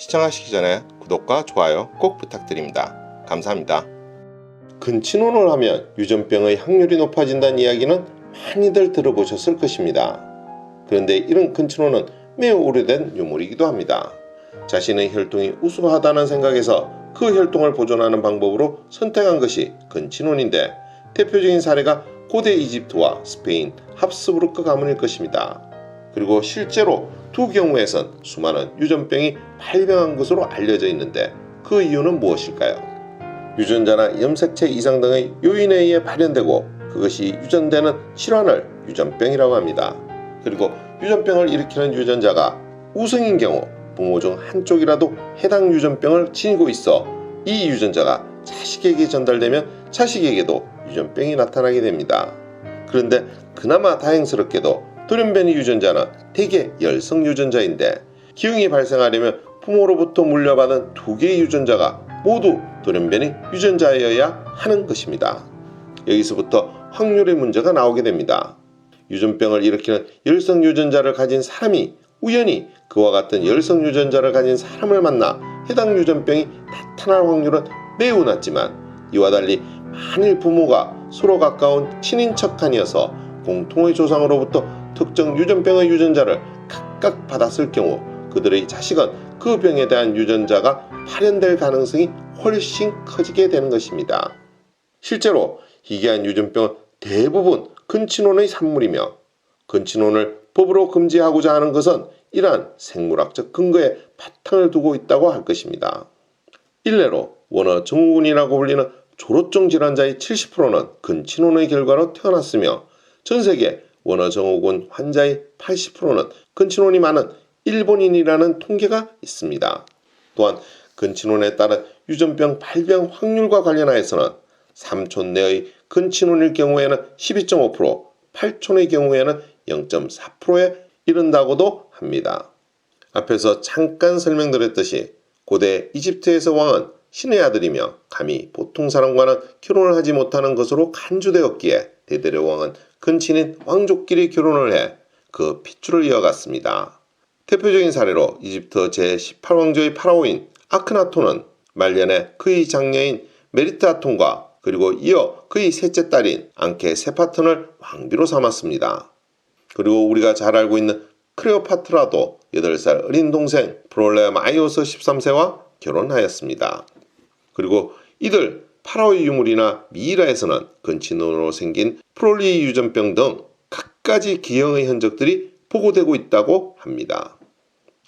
시청하시기 전에 구독과 좋아요 꼭 부탁드립니다. 감사합니다. 근친혼을 하면 유전병의 확률이 높아진다는 이야기는 많이들 들어보셨을 것입니다. 그런데 이런 근친혼은 매우 오래된 유물이기도 합니다. 자신의 혈통이 우수하다는 생각에서 그 혈통을 보존하는 방법으로 선택한 것이 근친혼인데, 대표적인 사례가 고대 이집트와 스페인 합스부르크 가문일 것입니다. 그리고 실제로 두 경우에선 수많은 유전병이 발병한 것으로 알려져 있는데, 그 이유는 무엇일까요? 유전자나 염색체 이상 등의 요인에 의해 발현되고 그것이 유전되는 질환을 유전병이라고 합니다. 그리고 유전병을 일으키는 유전자가 우성인 경우 부모 중 한쪽이라도 해당 유전병을 지니고 있어 이 유전자가 자식에게 전달되면 자식에게도 유전병이 나타나게 됩니다. 그런데 그나마 다행스럽게도 돌연변이 유전자는 대개 열성 유전자인데, 기형이 발생하려면 부모로부터 물려받은 두 개의 유전자가 모두 돌연변이 유전자여야 하는 것입니다. 여기서부터 확률의 문제가 나오게 됩니다. 유전병을 일으키는 열성 유전자를 가진 사람이 우연히 그와 같은 열성 유전자를 가진 사람을 만나 해당 유전병이 나타날 확률은 매우 낮지만, 이와 달리 만일 부모가 서로 가까운 친인척간이어서 공통의 조상으로부터 특정 유전병의 유전자를 각각 받았을 경우 그들의 자식은 그 병에 대한 유전자가 발현될 가능성이 훨씬 커지게 되는 것입니다. 실제로 희귀한 유전병은 대부분 근친혼의 산물이며, 근친혼을 법으로 금지하고자 하는 것은 이러한 생물학적 근거에 바탕을 두고 있다고 할 것입니다. 일례로 워너 증후군이라고 불리는 조로증 질환자의 70%는 근친혼의 결과로 태어났으며, 전세계 워너 증후군 환자의 80%는 근친혼이 많은 일본인이라는 통계가 있습니다. 또한 근친혼에 따른 유전병 발병 확률과 관련하여서는 3촌 내의 근친혼일 경우에는 12.5%, 8촌의 경우에는 0.4%에 이른다고도 합니다. 앞에서 잠깐 설명드렸듯이 고대 이집트에서 왕은 신의 아들이며 감히 보통 사람과는 결혼을 하지 못하는 것으로 간주되었기에 대대로 왕은 근친인 왕족끼리 결혼을 해 그 핏줄을 이어갔습니다. 대표적인 사례로 이집트 제18왕조의 파라오인 아크나톤은 말년에 그의 장녀인 메리트아톤과 그리고 이어 그의 셋째 딸인 앙케세파톤을 왕비로 삼았습니다. 그리고 우리가 잘 알고 있는 클레오파트라도 8살 어린 동생 프롤레마이오스 13세와 결혼하였습니다. 그리고 이들 파라오의 유물이나 미이라에서는 근친혼으로 생긴 프롤리 유전병 등 갖가지 기형의 흔적들이 보고되고 있다고 합니다.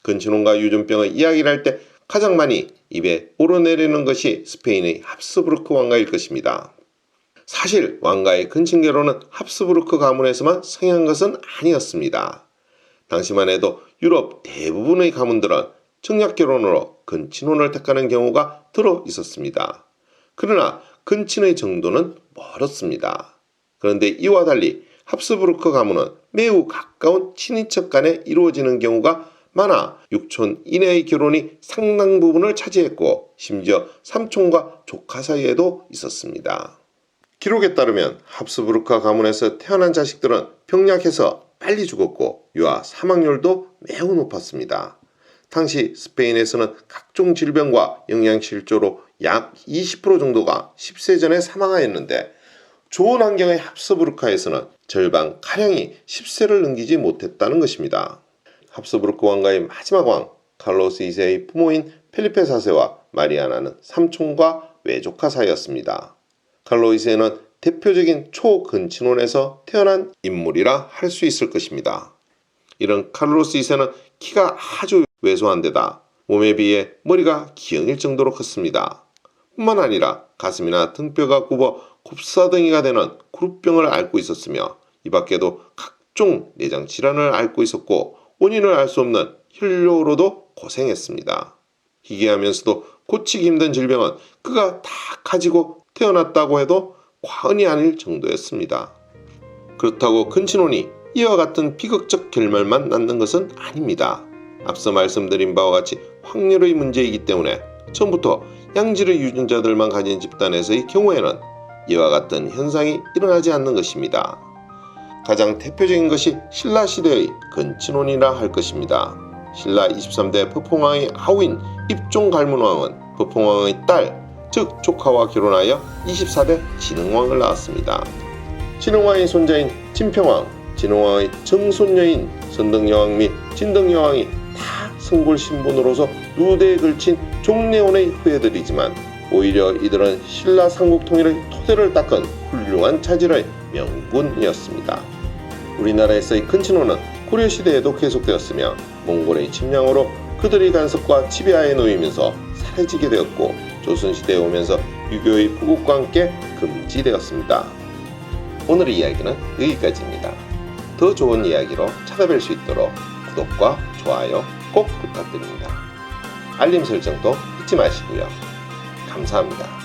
근친혼과 유전병의 이야기를 할 때 가장 많이 입에 오르내리는 것이 스페인의 합스부르크 왕가일 것입니다. 사실 왕가의 근친결혼은 합스부르크 가문에서만 성행한 것은 아니었습니다. 당시만 해도 유럽 대부분의 가문들은 청약결혼으로 근친혼을 택하는 경우가 들어 있었습니다. 그러나 근친의 정도는 멀었습니다. 그런데 이와 달리 합스부르크 가문은 매우 가까운 친인척 간에 이루어지는 경우가 많아 6촌 이내의 결혼이 상당 부분을 차지했고, 심지어 삼촌과 조카 사이에도 있었습니다. 기록에 따르면 합스부르크 가문에서 태어난 자식들은 병약해서 빨리 죽었고 유아 사망률도 매우 높았습니다. 당시 스페인에서는 각종 질병과 영양실조로 약 20% 정도가 10세 전에 사망하였는데, 좋은 환경의 합스부르크에서는 절반가량이 10세를 넘기지 못했다는 것입니다. 합스부르크 왕가의 마지막 왕 칼로스 2세의 부모인 펠리페 4세와 마리아나는 삼촌과 외조카 사이였습니다. 칼로스 2세는 대표적인 초근친혼에서 태어난 인물이라 할 수 있을 것입니다. 이런 칼로스 2세는 키가 아주 왜소한 데다 몸에 비해 머리가 기형일 정도로 컸습니다. 뿐만 아니라 가슴이나 등뼈가 굽어 곱사등이가 되는 구루병을 앓고 있었으며, 이 밖에도 각종 내장 질환을 앓고 있었고 원인을 알 수 없는 혈뇨로도 고생했습니다. 희귀하면서도 고치기 힘든 질병은 그가 다 가지고 태어났다고 해도 과언이 아닐 정도였습니다. 그렇다고 근친혼이 이와 같은 비극적 결말만 낳는 것은 아닙니다. 앞서 말씀드린 바와 같이 확률의 문제이기 때문에 처음부터 양질의 유전자들만 가진 집단에서의 경우에는 이와 같은 현상이 일어나지 않는 것입니다. 가장 대표적인 것이 신라 시대의 근친혼이라 할 것입니다. 신라 23대 pë풍왕의 아우인 입종갈문왕은 pë풍왕의 딸, 즉 조카와 결혼하여 24대 진흥왕을 낳았습니다. 진흥왕의 손자인 진평왕, 진흥왕의 정손녀인 선덕여왕 및 진덕여왕이 다 성골 신분으로서 누대에 걸친 종래원의 후예들이지만 오히려 이들은 신라 삼국 통일의 토대를 닦은 훌륭한 차질의 명군이었습니다. 우리나라에서의 근친호는 고려시대에도 계속되었으며 몽골의 침략으로 그들의 간섭과 지배하에 놓이면서 사라지게 되었고 조선시대에 오면서 유교의 보급과 함께 금지되었습니다. 오늘의 이야기는 여기까지입니다. 더 좋은 이야기로 찾아뵐 수 있도록 구독과 좋아요 꼭 부탁드립니다. 알림 설정도 잊지 마시고요. 감사합니다.